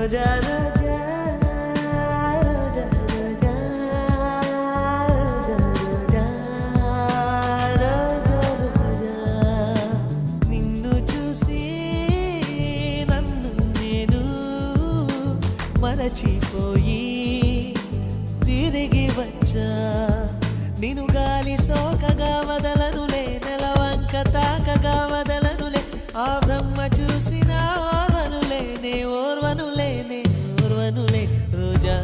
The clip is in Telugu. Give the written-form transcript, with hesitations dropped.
రోజా రోజా రోజా రోజా రోజా రోజా రోజా నిన్ను చూసి నన్ను నేను మరచిపోయి తిరిగి వచ్చా నిన్ను గాలి సోకగా వదలనులే నెలవంక తాకగా వదలనులే ఆ బ్రహ్మ చూసిన ఓర్వనులే నే ఓర్వనులే రోజా